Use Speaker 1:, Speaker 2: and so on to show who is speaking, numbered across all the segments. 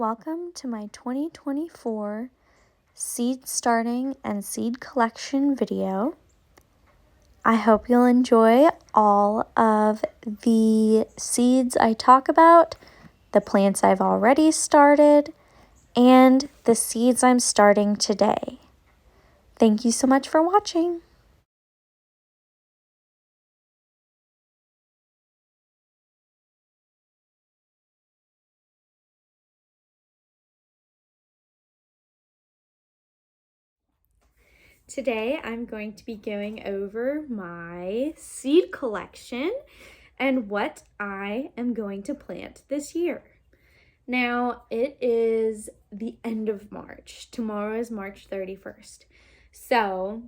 Speaker 1: Welcome to my 2024 seed starting and seed collection video. I hope you'll enjoy all of the seeds I talk about, the plants I've already started, and the seeds I'm starting today. Thank you so much for watching. Today I'm going to be going over my seed collection and what I am going to plant this year. Now it is the end of March. Tomorrow is March 31st. So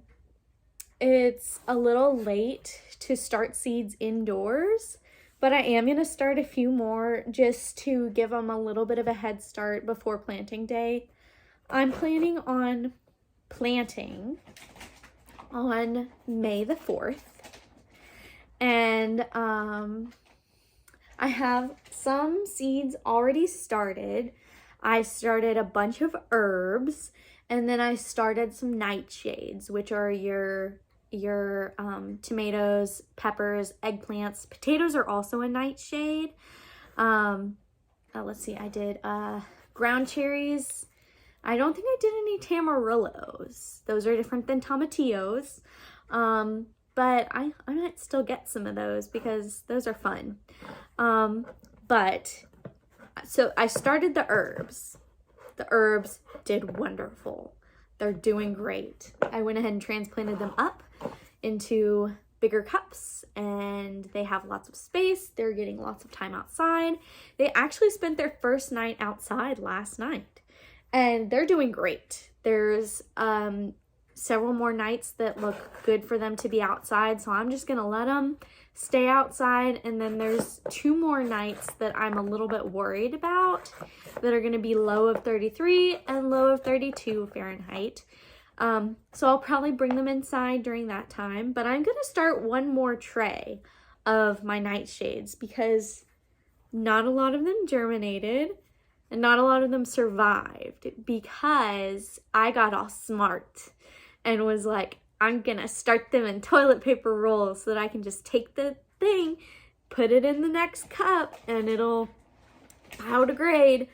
Speaker 1: it's a little late to start seeds indoors, but I am going to start a few more just to give them a little bit of a head start before planting day. I'm planning on planting on May the 4th, and I have some seeds already started. I started a bunch of herbs, and then I started some nightshades, which are your tomatoes, peppers, eggplants. Potatoes are also a nightshade. Let's see, I did ground cherries. I don't think I did any tamarillos. Those are different than tomatillos. But I might still get some of those because those are fun. So I started the herbs. The herbs did wonderful. They're doing great. I went ahead and transplanted them up into bigger cups, and they have lots of space. They're getting lots of time outside. They actually spent their first night outside last night, and they're doing great. There's several more nights that look good for them to be outside, so I'm just gonna let them stay outside. And then there's 2 more nights that I'm a little bit worried about that are gonna be low of 33 and low of 32 Fahrenheit. So I'll probably bring them inside during that time, but I'm gonna start one more tray of my nightshades because not a lot of them germinated and not a lot of them survived, because I got all smart and was like, I'm gonna start them in toilet paper rolls so that I can just take the thing, put it in the next cup, and it'll biodegrade.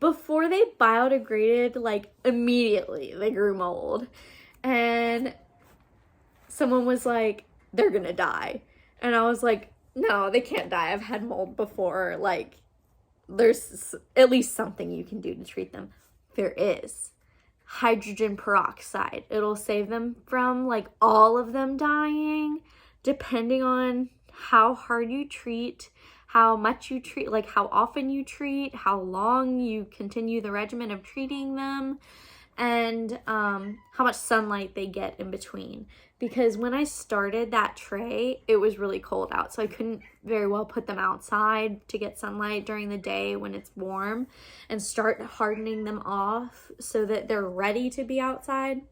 Speaker 1: Before they biodegraded, like immediately they grew mold, and someone was like, they're gonna die. And I was like, no, they can't die. I've had mold before. Like, there's at least something you can do to treat them. There is hydrogen peroxide. It'll save them from like all of them dying, depending on how hard you treat, how much you treat, like how often you treat, how long you continue the regimen of treating them, and how much sunlight they get in between. Because when I started that tray, it was really cold out, so I couldn't very well put them outside to get sunlight during the day when it's warm and start hardening them off so that they're ready to be outside.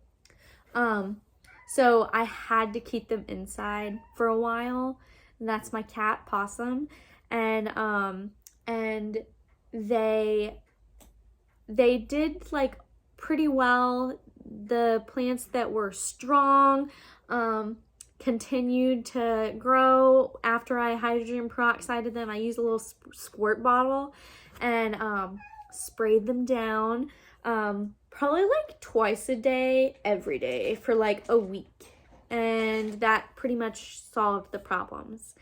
Speaker 1: So I had to keep them inside for a while, and that's my cat Possum. And they did like pretty well. The plants that were strong continued to grow after I hydrogen peroxided them. I used a little squirt bottle and sprayed them down probably like twice a day, every day for like a week. And that pretty much solved the problems.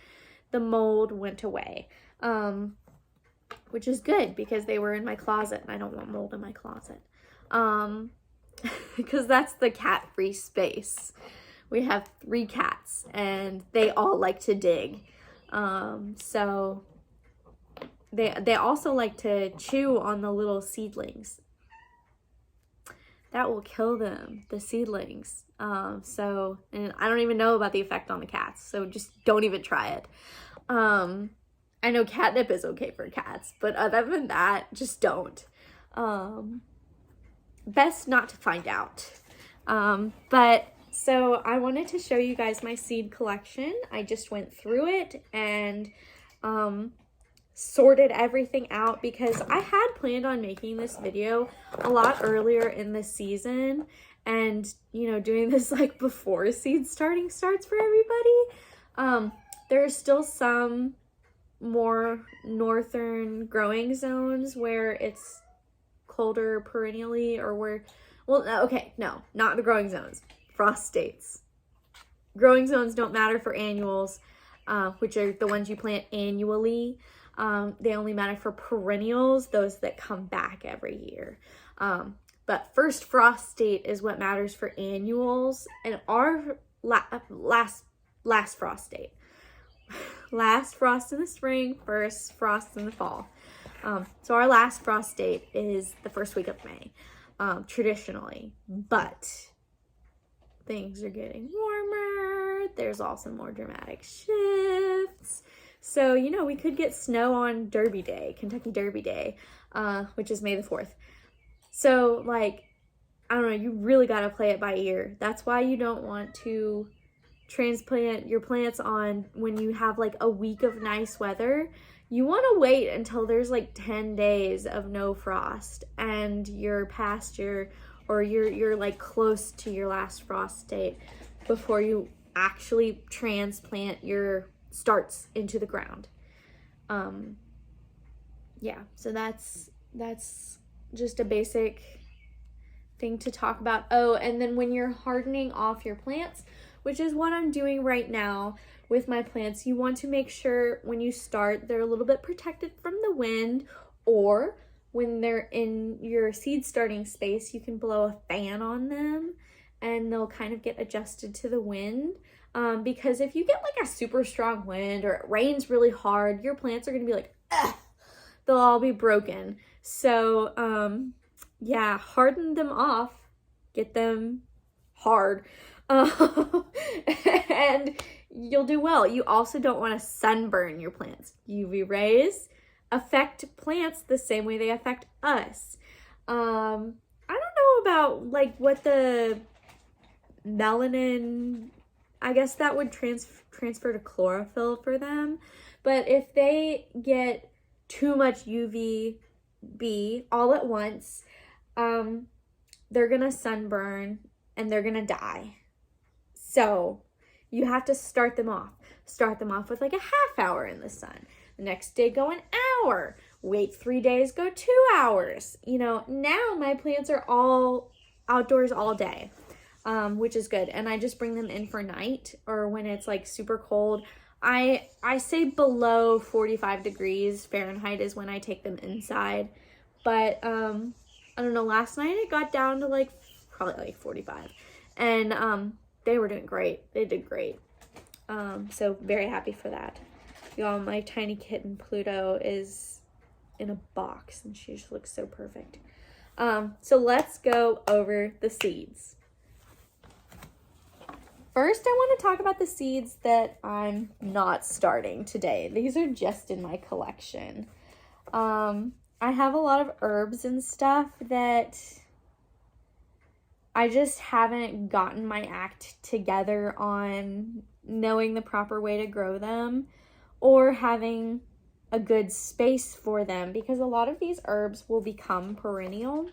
Speaker 1: The mold went away, which is good because they were in my closet and I don't want mold in my closet. Because that's the cat-free space. We have 3 cats and they all like to dig. So they also like to chew on the little seedlings. That will kill them, the seedlings. And I don't even know about the effect on the cats, so just don't even try it. I know catnip is okay for cats, but other than that, just don't. Best not to find out. So I wanted to show you guys my seed collection. I just went through it, and sorted everything out because I had planned on making this video a lot earlier in the season and, you know, doing this like before seed starts for everybody. There's still some more northern growing zones where it's colder perennially, or where, well, okay, no, not the growing zones, frost states. Growing zones don't matter for annuals, which are the ones you plant annually. They only matter for perennials, those that come back every year. But first frost state is what matters for annuals, and our last frost date. Last frost in the spring, first frost in the fall. So our last frost date is the first week of May, traditionally, but things are getting warmer. There's also more dramatic shifts. So, you know, we could get snow on Derby Day, Kentucky Derby Day, which is May the 4th. So, like, I don't know, you really got to play it by ear. That's why you don't want to transplant your plants on when you have like a week of nice weather. You want to wait until there's like 10 days of no frost and you're past your, or you're like close to your last frost date before you actually transplant your starts into the ground. Yeah, so that's just a basic thing to talk about. Oh, and then when you're hardening off your plants, which is what I'm doing right now with my plants, you want to make sure when you start, they're a little bit protected from the wind, or when they're in your seed starting space, you can blow a fan on them and they'll kind of get adjusted to the wind. Because if you get like a super strong wind or it rains really hard, your plants are going to be like, ugh, they'll all be broken. So, yeah, harden them off, get them hard. And you'll do well. You also don't want to sunburn your plants. UV rays affect plants the same way they affect us. I don't know about like what the melanin, I guess that would transfer to chlorophyll for them. But if they get too much UVB all at once, they're gonna sunburn and they're gonna die. So you have to start them off. Start them off with like a half hour in the sun. The next day go an hour. Wait 3 days, go 2 hours. You know, now my plants are all outdoors all day, which is good. And I just bring them in for night, or when it's like super cold. I say below 45 degrees Fahrenheit is when I take them inside. But I don't know, last night it got down to like probably like 45. And they were doing great. They did great. So very happy for that. Y'all, my tiny kitten Pluto is in a box and she just looks so perfect. So let's go over the seeds. First, I want to talk about the seeds that I'm not starting today. These are just in my collection. I have a lot of herbs and stuff that I just haven't gotten my act together on knowing the proper way to grow them or having a good space for them, because a lot of these herbs will become perennial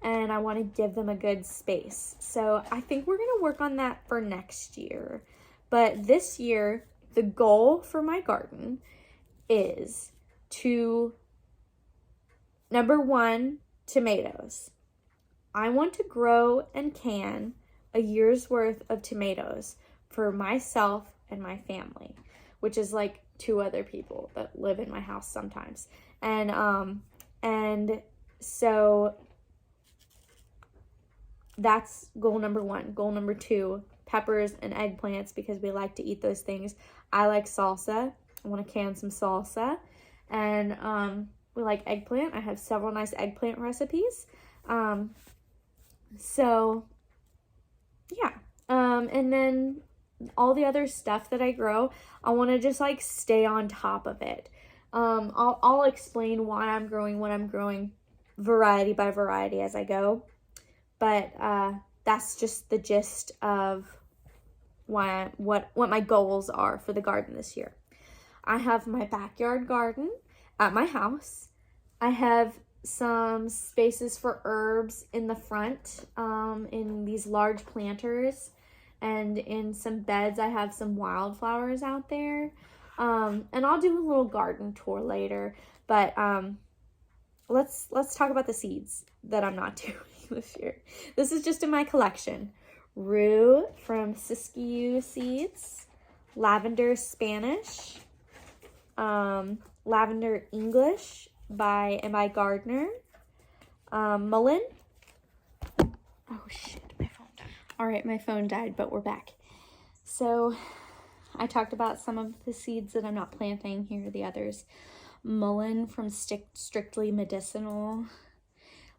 Speaker 1: and I want to give them a good space. So I think we're going to work on that for next year. But this year, the goal for my garden is to, number one, tomatoes. I want to grow and can a year's worth of tomatoes for myself and my family, which is like 2 other people that live in my house sometimes. And so that's goal number 1. Goal number 2, peppers and eggplants, because we like to eat those things. I like salsa. I want to can some salsa. And we like eggplant. I have several nice eggplant recipes. So yeah, and then all the other stuff that I grow, I want to just like stay on top of it. I'll explain why I'm growing what I'm growing, variety by variety as I go, but that's just the gist of why what my goals are for the garden this year. I have my backyard garden, at my house. I have some spaces for herbs in the front, in these large planters, and in some beds I have some wildflowers out there. And I'll do a little garden tour later, but let's talk about the seeds that I'm not doing this year. This is just in my collection. Rue from Siskiyou Seeds, Lavender Spanish, Lavender English by M.I. Gardner, Mullen. Oh shit, my phone died. All right, my phone died, but we're back. So I talked about some of the seeds that I'm not planting. Here are the others. Mullen from Strictly Medicinal,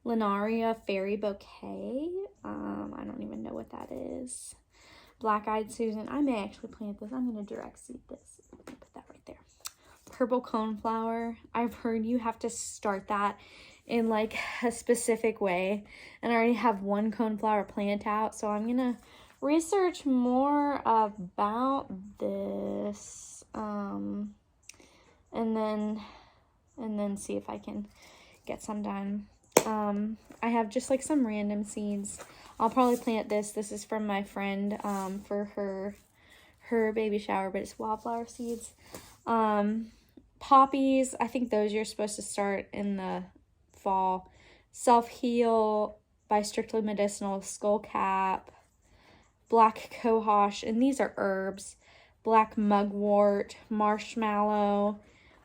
Speaker 1: Linaria Fairy Bouquet. I don't even know what that is. Black-Eyed Susan. I may actually plant this. I'm going to direct seed this. Put that right there. Purple Coneflower. I've heard you have to start that in like a specific way. And I already have one coneflower plant out. So I'm going to research more about this. And then see if I can get some done. I have just like some random seeds. I'll probably plant this. This is from my friend for her baby shower, but it's wildflower seeds. Poppies, I think those you're supposed to start in the fall. Self Heal by Strictly Medicinal, Skullcap, Black Cohosh, and these are herbs. Black Mugwort, Marshmallow,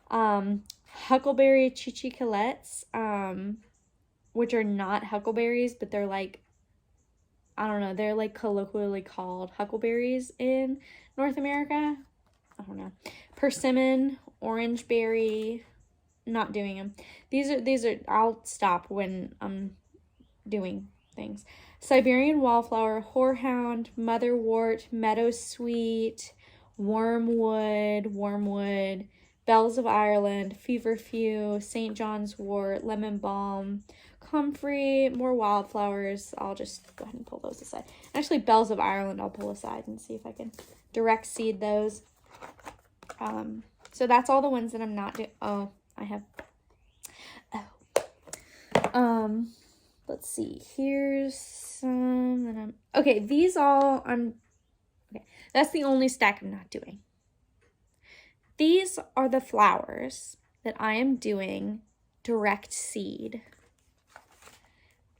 Speaker 1: Huckleberry Chichicolettes, which are not huckleberries, but they're like, I don't know, they're like colloquially called huckleberries in North America. I don't know. Persimmon, Orangeberry, not doing them. These are, I'll stop when I'm doing things. Siberian Wallflower, Horehound, Motherwort, Meadowsweet, Wormwood, Bells of Ireland, Feverfew, St. John's Wort, Lemon Balm, Comfrey, more wildflowers. I'll just go ahead and pull those aside. Actually, Bells of Ireland I'll pull aside and see if I can direct seed those. So that's all the ones that I'm not doing. Oh, I have. Oh. Let's see. Here's some that I'm. Okay, these all I'm. Okay, that's the only stack I'm not doing. These are the flowers that I am doing direct seed.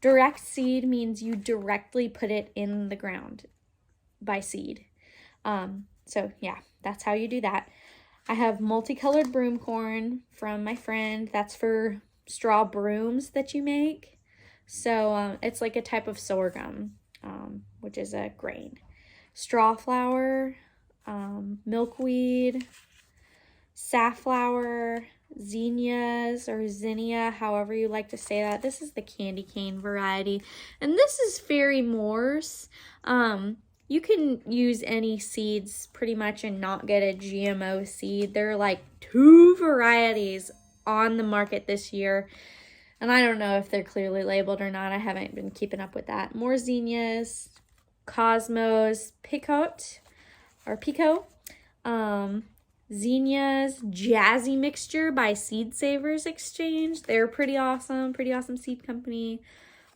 Speaker 1: Direct seed means you directly put it in the ground by seed. So yeah, that's how you do that. I have multicolored broom corn from my friend. That's for straw brooms that you make. So it's like a type of sorghum, which is a grain. Straw flower, milkweed, safflower, zinnias or zinnia, however you like to say that. This is the candy cane variety, and this is Fairy Moors. You can use any seeds pretty much and not get a GMO seed. There are like 2 varieties on the market this year, and I don't know if they're clearly labeled or not. I haven't been keeping up with that. More zinnias, Cosmos, Pico, zinnias, Jazzy Mixture by Seed Savers Exchange. They're pretty awesome seed company.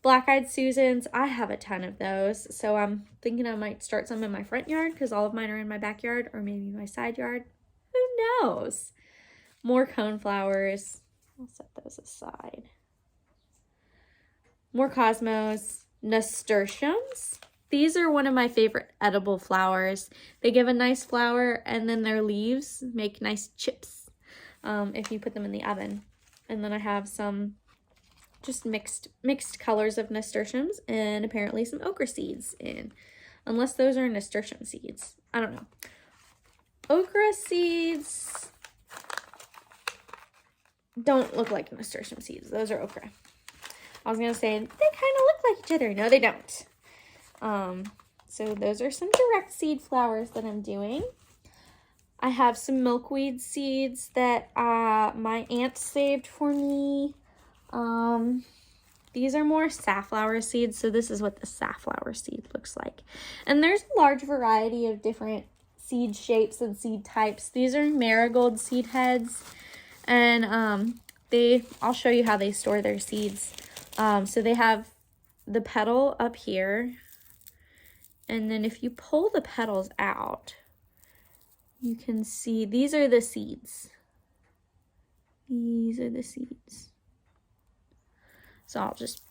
Speaker 1: Black-Eyed Susans, I have a ton of those, so I'm thinking I might start some in my front yard because all of mine are in my backyard or maybe my side yard. Who knows? More coneflowers. I'll set those aside. More Cosmos. Nasturtiums. These are one of my favorite edible flowers. They give a nice flower, and then their leaves make nice chips if you put them in the oven. And then I have some just mixed colors of nasturtiums and apparently some okra seeds in. Unless those are nasturtium seeds. I don't know. Okra seeds don't look like nasturtium seeds. Those are okra. I was going to say, they kind of look like each other. No, they don't. So those are some direct seed flowers that I'm doing. I have some milkweed seeds that my aunt saved for me. These are more safflower seeds, so this is what the safflower seed looks like. And there's a large variety of different seed shapes and seed types. These are marigold seed heads, And I'll show you how they store their seeds. So they have the petal up here, and then if you pull the petals out, you can see these are the seeds. These are the seeds. So I'll just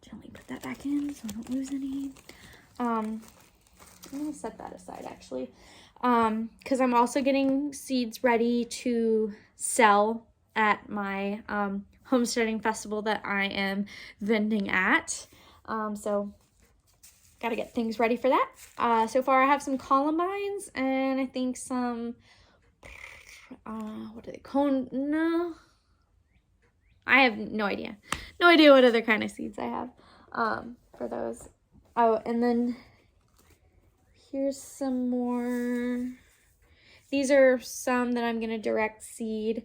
Speaker 1: gently put that back in so I don't lose any. I'm gonna set that aside actually, because I'm also getting seeds ready to sell at my homesteading festival that I am vending at. So got to get things ready for that. So far I have some columbines and I think some, what are they, no, I have no idea. No idea what other kind of seeds I have for those. Oh, and then here's some more. These are some that I'm going to direct seed.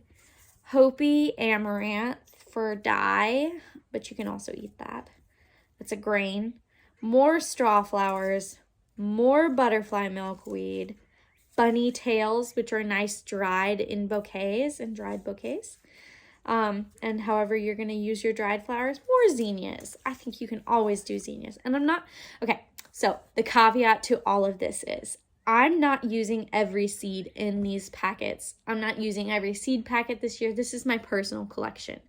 Speaker 1: Hopi amaranth for dye, but you can also eat that. It's a grain. More straw flowers, more butterfly milkweed, bunny tails, which are nice dried in bouquets and dried bouquets. And however you're going to use your dried flowers, more zinnias. I think you can always do zinnias. And okay, so the caveat to all of this is I'm not using every seed in these packets. I'm not using every seed packet this year. This is my personal collection.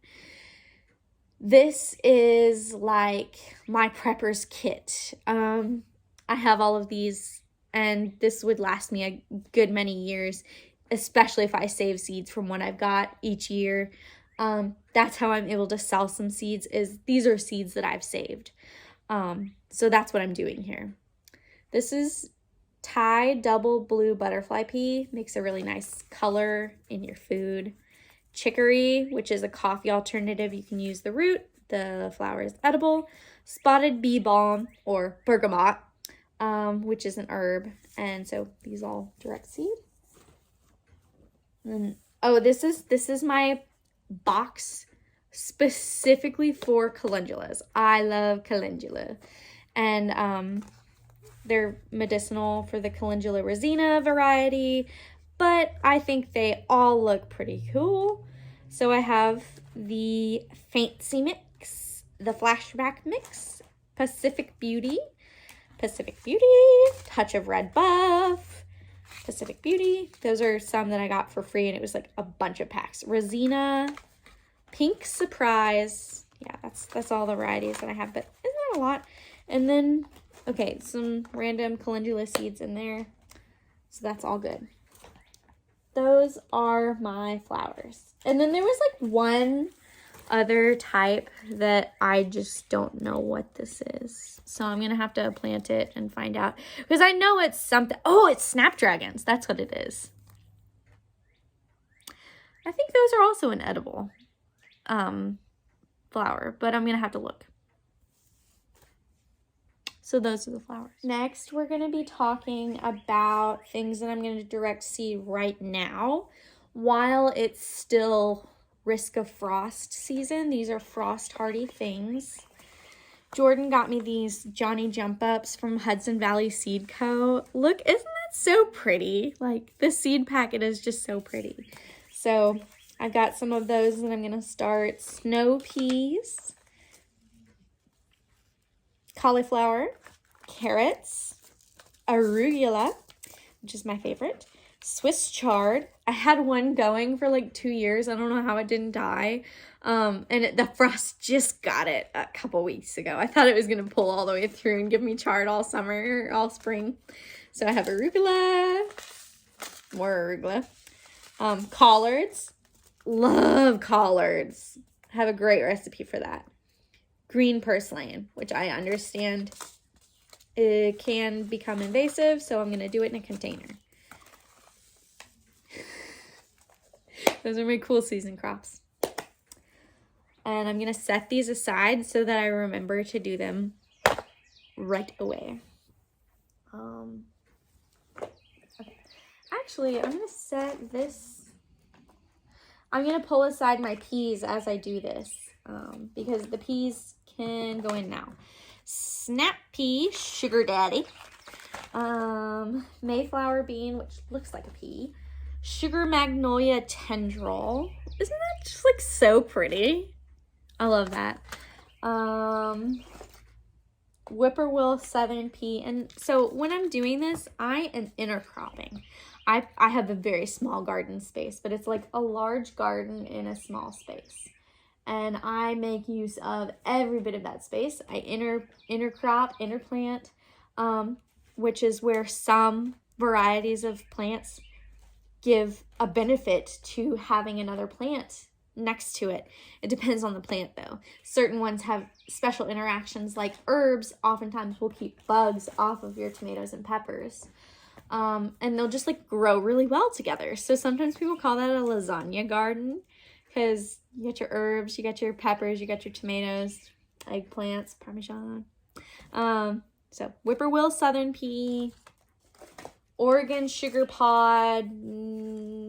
Speaker 1: This is like my prepper's kit. I have all of these, and this would last me a good many years, especially if I save seeds from what I've got each year. That's how I'm able to sell some seeds, is these are seeds that I've saved. So that's what I'm doing here. This is Thai double blue butterfly pea. Makes a really nice color in your food. Chicory, which is a coffee alternative. You can use the root. The flower is edible. Spotted bee balm or bergamot, which is an herb. And so these all direct seed. And oh, this is my box specifically for calendulas. I love calendula. And they're medicinal for the calendula resina variety, but I think they all look pretty cool. So I have the Fancy Mix, the Flashback Mix, Pacific Beauty, Touch of Red Buff, Pacific Beauty. Those are some that I got for free, and it was like a bunch of packs. Resina, Pink Surprise. Yeah, that's all the varieties that I have, but isn't that a lot? And then, okay, some random calendula seeds in there. So that's all good. Those are my flowers. And then there was like one other type that I just don't know what this is. So I'm going to have to plant it and find out. Because I know it's something. Oh, it's snapdragons. That's what it is. I think those are also an edible flower. But I'm going to have to look. So those are the flowers. Next, we're going to be talking about things that I'm going to direct seed right now while it's still risk of frost season. These are frost hardy things. Jordan got me these Johnny Jump Ups from Hudson Valley Seed Co. Look, isn't that so pretty? Like, the seed packet is just so pretty. So I've got some of those that I'm going to start. Snow peas, cauliflower, carrots, arugula, which is my favorite, Swiss chard. I had one going for like 2 years. I don't know how it didn't die. And the frost just got it a couple weeks ago. I thought it was going to pull all the way through and give me chard all summer, all spring. So I have arugula, more arugula. Collards, love collards. I have a great recipe for that. Green purslane, which I understand it can become invasive, so I'm going to do it in a container. Those are my cool season crops. And I'm going to set these aside so that I remember to do them right away. Okay. Actually, I'm going to set this. I'm going to pull aside my peas as I do this because the peas can go in now. Snap pea, sugar daddy. Mayflower bean, which looks like a pea. Sugar Magnolia Tendril. Isn't that just like so pretty? I love that. Whippoorwill Southern Pea. And so when I'm doing this, I am intercropping. I have a very small garden space, but it's like a large garden in a small space. And I make use of every bit of that space. I intercrop, interplant, which is where some varieties of plants give a benefit to having another plant next to it. It depends on the plant though. Certain ones have special interactions, like herbs oftentimes will keep bugs off of your tomatoes and peppers. And they'll just like grow really well together. So sometimes people call that a lasagna garden, because you got your herbs, you got your peppers, you got your tomatoes, eggplants, Parmesan. So Whippoorwill Southern Pea, Oregon Sugar Pod,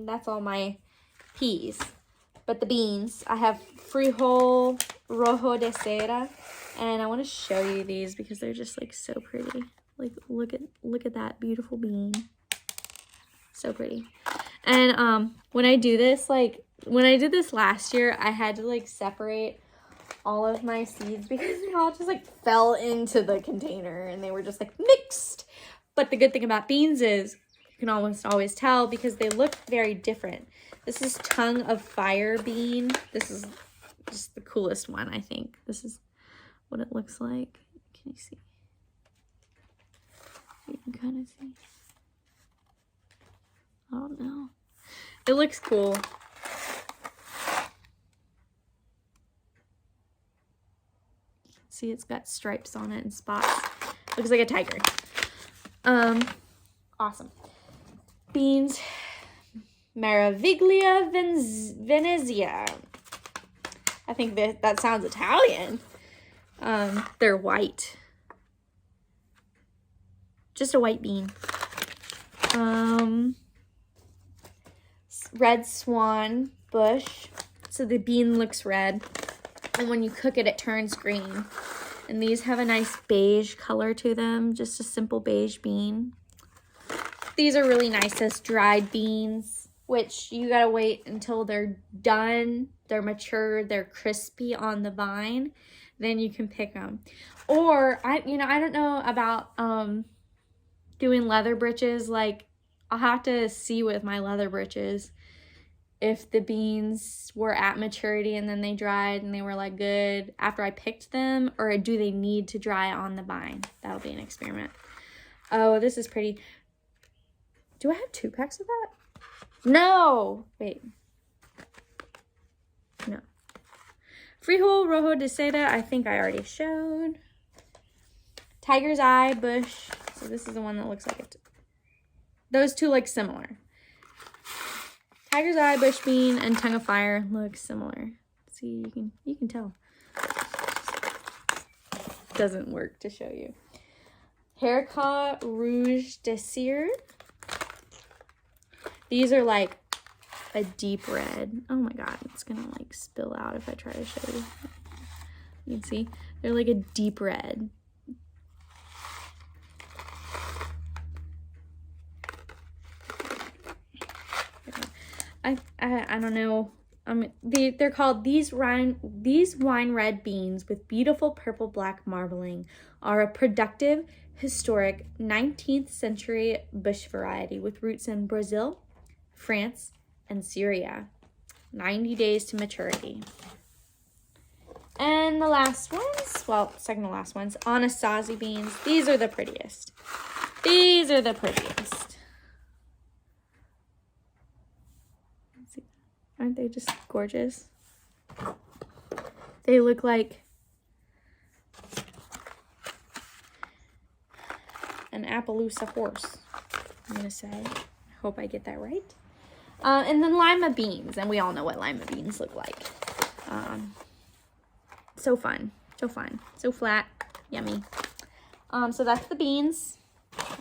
Speaker 1: that's all my peas. But the beans, I have Frijol Rojo de Cera, and I want to show you these because they're just like so pretty. Like look at that beautiful bean. So pretty. And when I do this, like when I did this last year, I had to like separate all of my seeds because they all just like fell into the container and they were just like mixed. But the good thing about beans is you can almost always tell because they look very different. This is Tongue of Fire bean. This is just the coolest one, I think. This is what it looks like. Can you see? You can kind of see. I don't know. It looks cool. See, it's got stripes on it and spots. Looks like a tiger. Awesome. Beans. Meraviglia Venezia. I think that sounds Italian. They're white. Just a white bean. Red Swan Bush. So the bean looks red. And when you cook it, it turns green. And these have a nice beige color to them. Just a simple beige bean. These are really nice as dried beans, which you gotta wait until they're done, they're mature, they're crispy on the vine, then you can pick them. Or, I don't know about doing leather britches. Like, I'll have to see with my leather britches if the beans were at maturity and then they dried and they were like good after I picked them, or do they need to dry on the vine? That'll be an experiment. Oh, this is pretty. Do I have 2 packs of that? No! Wait. No. Frijol Rojo de Seda, I think I already showed. Tiger's Eye Bush. So this is the one that looks like it. Those two look similar. Tiger's Eye Bush Bean and Tongue of Fire look similar. See, you can tell. Doesn't work to show you. Haricot Rouge de Cire. These are like a deep red. Oh my god, it's gonna like spill out if I try to show you. You can see they're like a deep red. I don't know. They're called these wine red beans with beautiful purple black marbling are a productive historic 19th century bush variety with roots in Brazil, France, and Syria. 90 days to maturity. And the last ones, well, second to last ones, Anasazi beans. These are the prettiest. These are the prettiest. Aren't they just gorgeous? They look like an Appaloosa horse, I'm gonna say. I hope I get that right. And then lima beans, and we all know what lima beans look like. So fun, so fun, so flat, yummy. So that's the beans.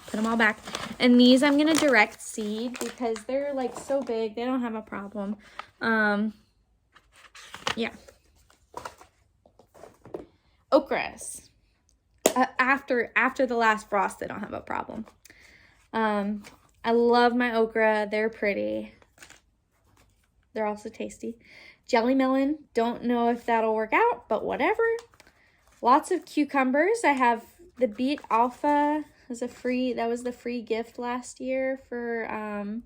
Speaker 1: Put them all back. And these I'm gonna direct seed because they're like so big, they don't have a problem. Yeah. Okras. After the last frost, they don't have a problem. I love my okra. They're pretty. They're also tasty. Jelly melon, don't know if that'll work out, but whatever. Lots of cucumbers. I have the Beet Alpha as a free, that was the free gift last year for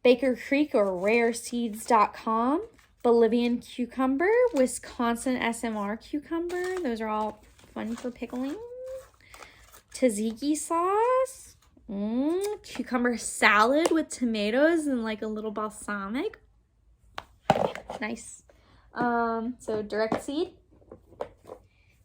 Speaker 1: Baker Creek or rareseeds.com. Bolivian cucumber, Wisconsin SMR cucumber. Those are all fun for pickling. Tzatziki sauce. Cucumber salad with tomatoes and like a little balsamic. Nice. So direct seed.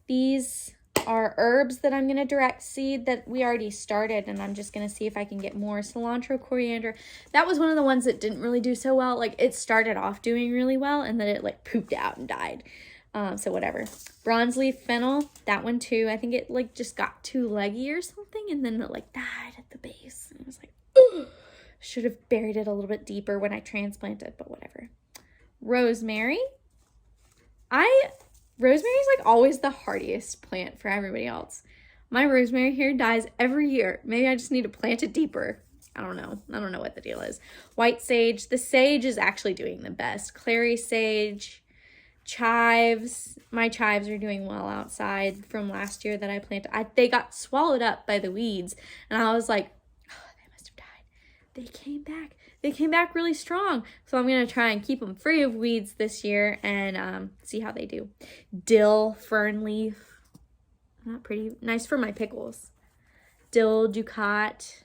Speaker 1: These are herbs that I'm going to direct seed that we already started, and I'm just going to see if I can get more. Cilantro, coriander. That was one of the ones that didn't really do so well. Like, it started off doing really well, and then it like pooped out and died. So whatever. Bronze leaf fennel, that one too. I think it like just got too leggy or something, and then it like died at the base. And I was like, ugh. Should have buried it a little bit deeper when I transplanted, but whatever. Rosemary. Rosemary's like always the hardiest plant for everybody else. My rosemary here dies every year. Maybe I just need to plant it deeper. I don't know what the deal is. White sage. The sage is actually doing the best. Clary sage. Chives. My chives are doing well outside from last year that I planted. They got swallowed up by the weeds. And I was like, oh, they must have died. They came back. They came back really strong. So I'm going to try and keep them free of weeds this year and see how they do. Dill, fern leaf. Not pretty. Nice for my pickles. Dill, ducat,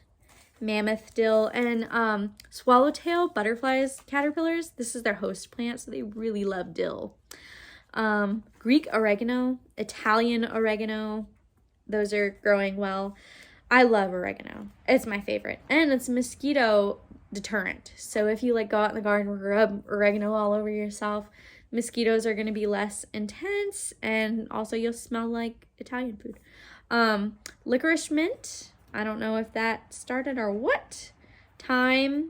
Speaker 1: mammoth dill, and swallowtail butterflies, caterpillars. This is their host plant, so they really love dill. Greek oregano, Italian oregano. Those are growing well. I love oregano. It's my favorite. And it's mosquito deterrent. So if you like go out in the garden and rub oregano all over yourself, mosquitoes are going to be less intense, and also you'll smell like Italian food. Licorice mint. I don't know if that started or what. Thyme.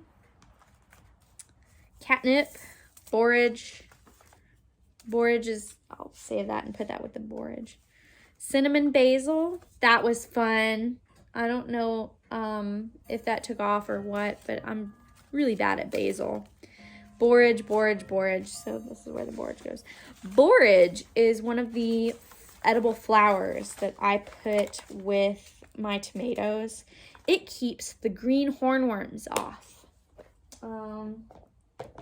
Speaker 1: Catnip. Borage. Borage is, I'll save that and put that with the borage. Cinnamon basil. That was fun. I don't know if that took off or what, but I'm really bad at basil. Borage. So this is where the borage goes. Borage is one of the edible flowers that I put with my tomatoes. It keeps the green hornworms off.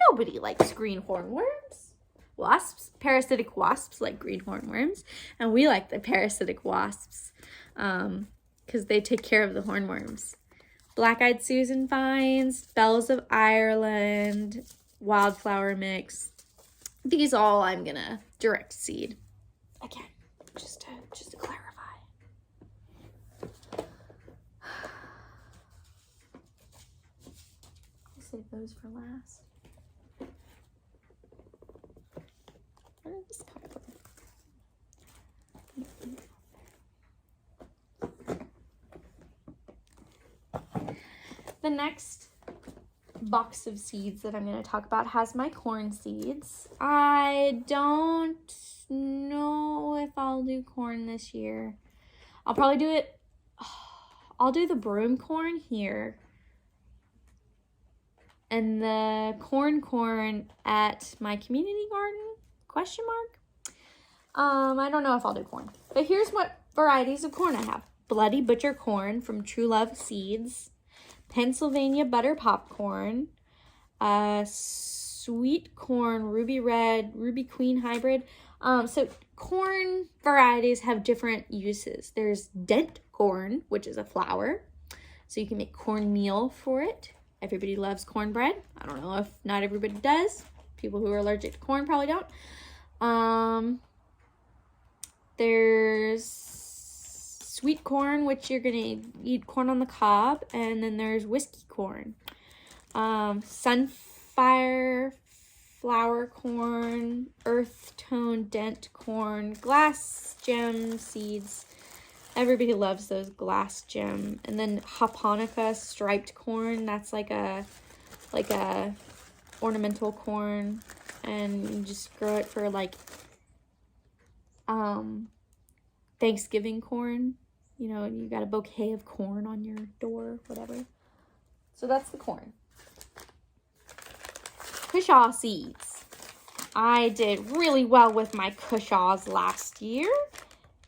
Speaker 1: Nobody likes green hornworms. Wasps, parasitic wasps like green hornworms, and we like the parasitic wasps because they take care of the hornworms. Black-eyed Susan vines, bells of Ireland, wildflower mix. These all I'm gonna direct seed. Again, just to clarify. I'll save those for last. Where did this come from? The next box of seeds that I'm going to talk about has my corn seeds. I don't know if I'll do corn this year. I'll probably do it. I'll do the broom corn here. And the corn at my community garden? Question mark? I don't know if I'll do corn. But here's what varieties of corn I have. Bloody Butcher corn from True Love Seeds. Pennsylvania butter popcorn, sweet corn, ruby red, ruby queen hybrid. So corn varieties have different uses. There's dent corn, which is a flour. So you can make cornmeal for it. Everybody loves cornbread. I don't know if not everybody does. People who are allergic to corn probably don't. There's sweet corn, which you're gonna eat corn on the cob, and then there's whiskey corn. Sunfire flour corn, earth tone dent corn, glass gem seeds. Everybody loves those glass gem. And then japonica striped corn. That's like a ornamental corn, and you just grow it for like Thanksgiving corn. You know, you got a bouquet of corn on your door, whatever. So that's the corn. cushaw seeds. I did really well with my cushaws last year,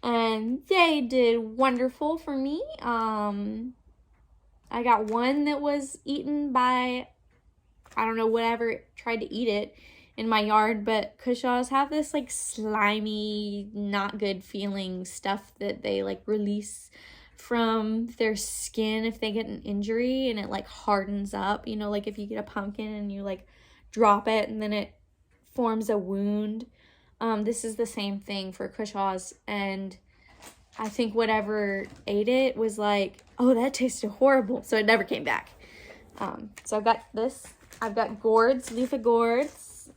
Speaker 1: and they did wonderful for me. I got one that was eaten by, I don't know, whatever tried to eat it in my yard, but cushaws have this like slimy, not good feeling stuff that they like release from their skin if they get an injury, and it like hardens up, you know, like if you get a pumpkin and you like drop it and then it forms a wound. This is the same thing for cushaws, and I think whatever ate it was like, oh, that tasted horrible, so it never came back. So I've got this. I've got gourds, loofah gourds,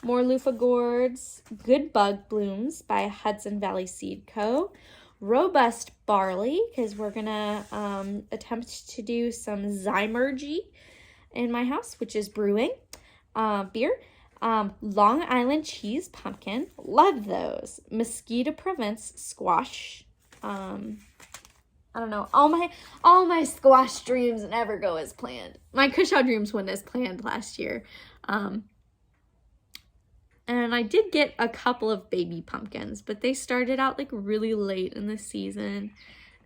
Speaker 1: more loofah gourds, Good Bug Blooms by Hudson Valley Seed Co., robust barley, because we're gonna attempt to do some Zymergy in my house, which is brewing beer. Long Island cheese pumpkin, love those. Mosquito Provence squash. I don't know, all my squash dreams never go as planned. My cushaw dreams went as planned last year. And I did get a couple of baby pumpkins, but they started out like really late in the season,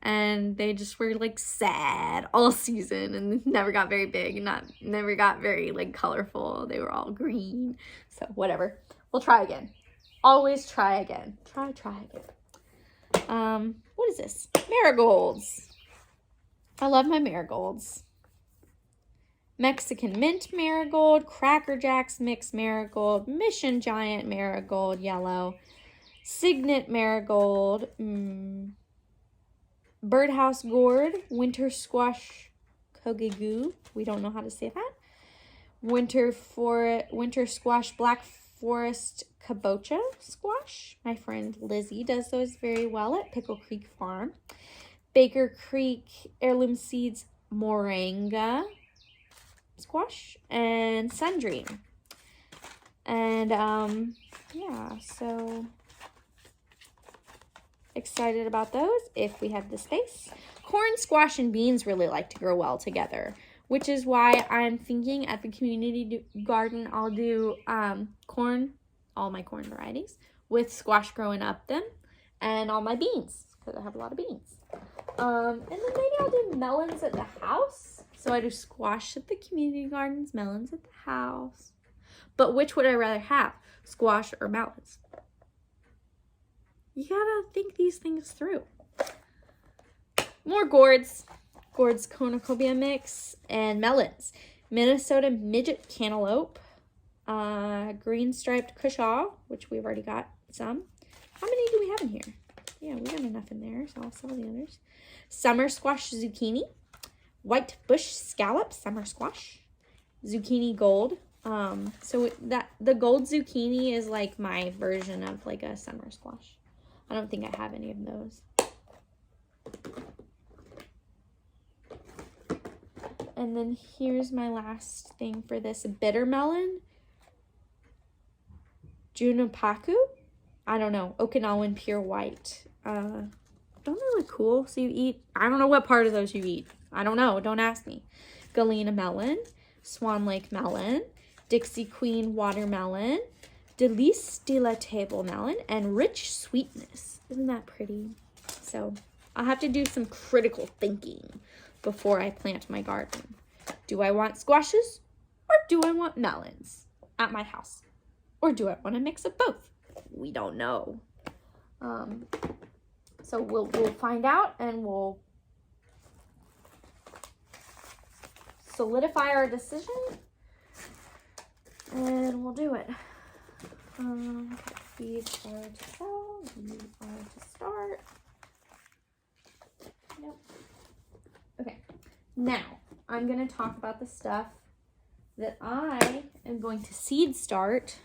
Speaker 1: and they just were like sad all season and never got very big, never got very like colorful. They were all green. So whatever. We'll try again. Always try again. Try again. What is this? Marigolds. I love my marigolds. Mexican mint marigold, Cracker Jacks mixed marigold, Mission Giant marigold, yellow, Signet marigold, Birdhouse gourd, winter squash kogegu, we don't know how to say that, winter squash black forest kabocha squash. My friend Lizzie does those very well at Pickle Creek Farm. Baker Creek heirloom seeds moringa squash, and Sundream. And yeah, so excited about those if we have the space. Corn, squash, and beans really like to grow well together, which is why I'm thinking at the community garden I'll do corn, all my corn varieties, with squash growing up them, and all my beans, because I have a lot of beans. And then maybe I'll do melons at the house. So I do squash at the community gardens, melons at the house. But which would I rather have, squash or melons? You gotta think these things through. More gourds. Gourds cornucopia mix, and melons. Minnesota midget cantaloupe. Green striped cushaw, which we've already got some. How many do we have in here? Yeah, we got enough in there, so I'll sell the others. Summer squash zucchini. White bush scallop summer squash. Zucchini gold. So that the gold zucchini is like my version of like a summer squash. I don't think I have any of those. And then here's my last thing for this bitter melon. Junipaku. I don't know. Okinawan pure white. Don't they look cool? So you eat, I don't know what part of those you eat. I don't know. Don't ask me. Galena melon. Swan Lake melon. Dixie Queen watermelon. Delice de la Table melon. And Rich Sweetness. Isn't that pretty? So I'll have to do some critical thinking before I plant my garden. Do I want squashes or do I want melons at my house? Or do I want a mix of both? We don't know. So we'll find out, and we'll solidify our decision, and we'll do it. These are to sell. These are to start. Nope. Okay. Now I'm going to talk about the stuff that I am going to seed start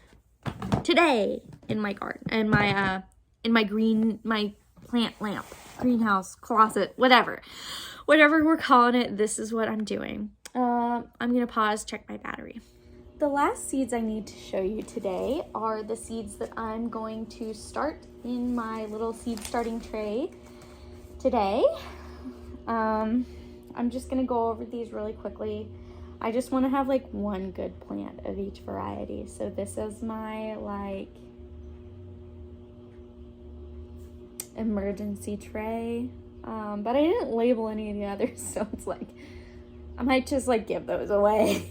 Speaker 1: today in my garden, and my my plant lamp, greenhouse, closet, whatever we're calling it. This is what I'm doing. I'm gonna pause, check my battery. The last seeds I need to show you today are the seeds that I'm going to start in my little seed starting tray today. I'm just gonna go over these really quickly. I just want to have like one good plant of each variety. So this is my like emergency tray. But I didn't label any of the others, so it's like I might just like give those away.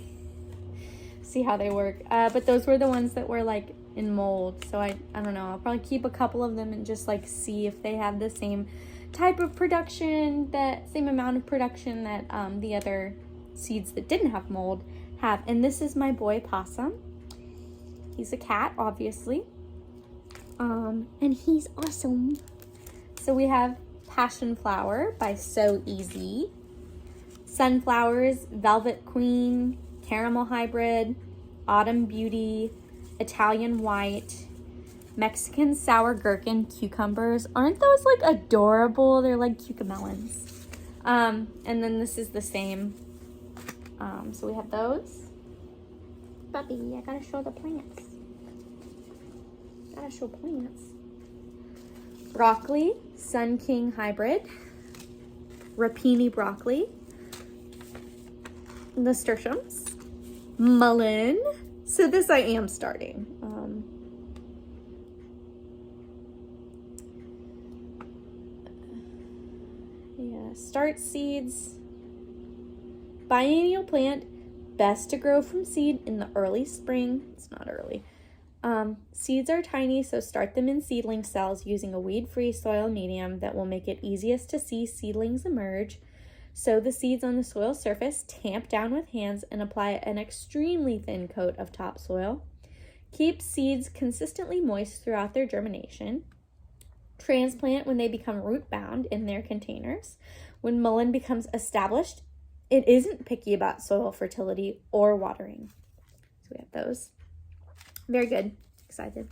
Speaker 1: See how they work. But those were the ones that were like in mold, so I don't know, I'll probably keep a couple of them and just like see if they have the same type of production, that same amount of production that the other seeds that didn't have mold have. And this is my boy possum. He's a cat, obviously, and he's awesome. So we have Passion Flower by So Easy, Sunflowers, Velvet Queen, Caramel Hybrid, Autumn Beauty, Italian White, Mexican Sour Gherkin Cucumbers. Aren't those like adorable? They're like cucamelons. And then this is the same. So we have those. Puppy, I gotta show the plants. Gotta show plants. Broccoli, Sun King Hybrid, Rapini Broccoli, nasturtiums, mullein. So this I am starting. Yeah, start seeds. Biennial plant, best to grow from seed in the early spring. It's not early. Seeds are tiny, so start them in seedling cells using a weed-free soil medium that will make it easiest to see seedlings emerge. Sow the seeds on the soil surface, tamp down with hands, and apply an extremely thin coat of topsoil. Keep seeds consistently moist throughout their germination. Transplant when they become root-bound in their containers. When mullein becomes established, it isn't picky about soil fertility or watering. So we have those. Very good. Excited.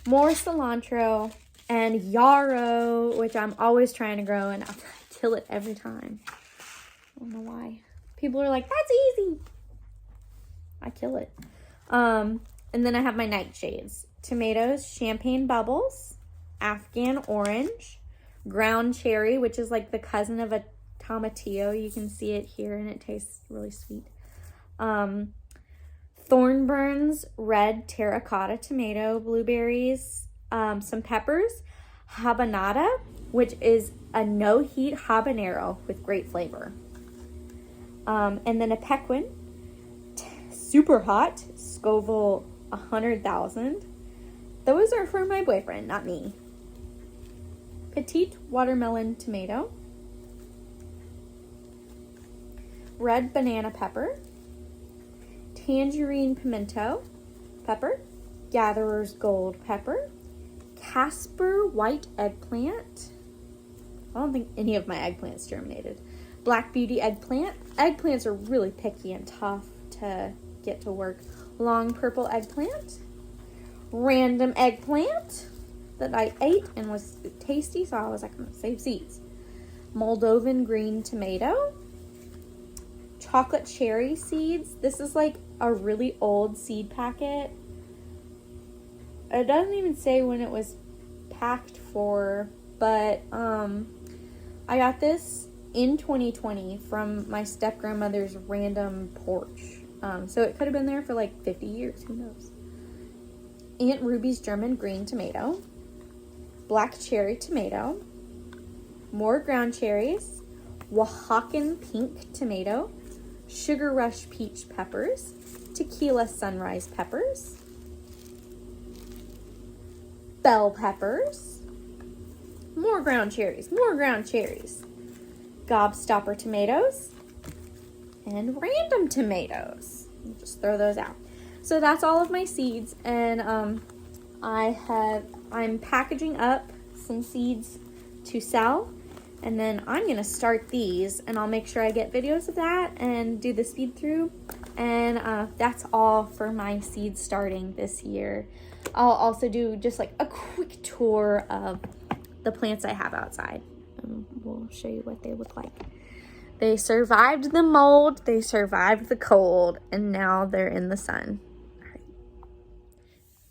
Speaker 1: More cilantro and yarrow, which I'm always trying to grow, and I kill it every time. I don't know why. People are like, that's easy. I kill it. And then I have my nightshades. Tomatoes, champagne bubbles, Afghan orange, ground cherry, which is like the cousin of a tomatillo. You can see it here and it tastes really sweet. Thornburns, red terracotta tomato, blueberries, some peppers, habanada, which is a no-heat habanero with great flavor. And then a Pequin, super hot, Scoville 100,000. Those are for my boyfriend, not me. Petite watermelon tomato, red banana pepper, tangerine pimento pepper, gatherer's gold pepper, Casper white eggplant. I don't think any of my eggplants germinated. Black beauty eggplant. Eggplants are really picky and tough to get to work. Long purple eggplant. Random eggplant that I ate and was tasty, so I was like, I'm gonna save seeds. Moldovan green tomato. Chocolate cherry seeds. This is like a really old seed packet. It doesn't even say when it was packed for, but I got this in 2020 from my step grandmother's random porch. So it could have been there for like 50 years, who knows. Aunt Ruby's German green tomato, black cherry tomato, more ground cherries, Oaxacan pink tomato, Sugar Rush peach peppers, Tequila sunrise peppers, bell peppers, more ground cherries, Gobstopper tomatoes, and random tomatoes. Just throw those out. So that's all of my seeds, and I'm packaging up some seeds to sell, and then I'm gonna start these, and I'll make sure I get videos of that and do the seed through, and that's all for my seed starting this year. I'll also do just like a quick tour of the plants I have outside, and we'll show you what they look like. They survived the mold, they survived the cold, and now they're in the sun.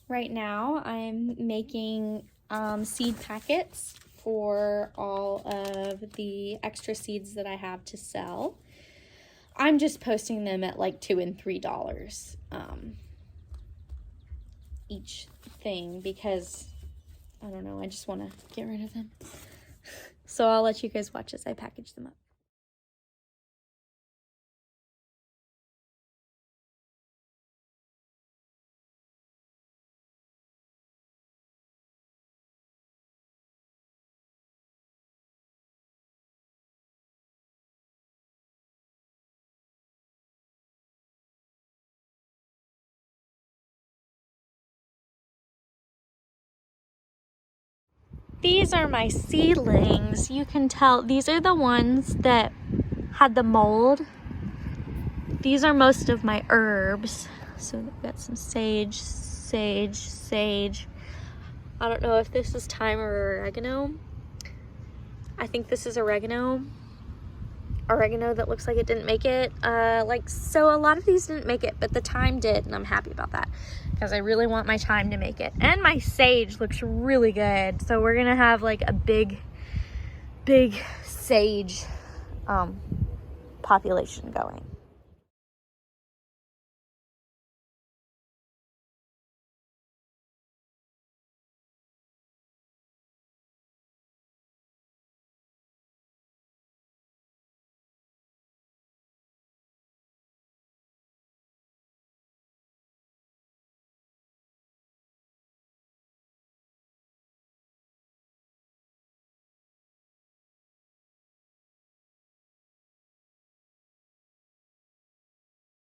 Speaker 1: Right now I'm making seed packets for all of the extra seeds that I have to sell. I'm just posting them at like $2 and $3 each thing because I don't know, I just want to get rid of them. So I'll let you guys watch as I package them up. These are my seedlings. You can tell these are the ones that had the mold. These are most of my herbs. So we've got some sage. I don't know if this is thyme or oregano. I think this is oregano. Oregano that looks like it didn't make it. So a lot of these didn't make it, but the thyme did, and I'm happy about that because I really want my thyme to make it. And my sage looks really good. So we're gonna have like a big sage population going.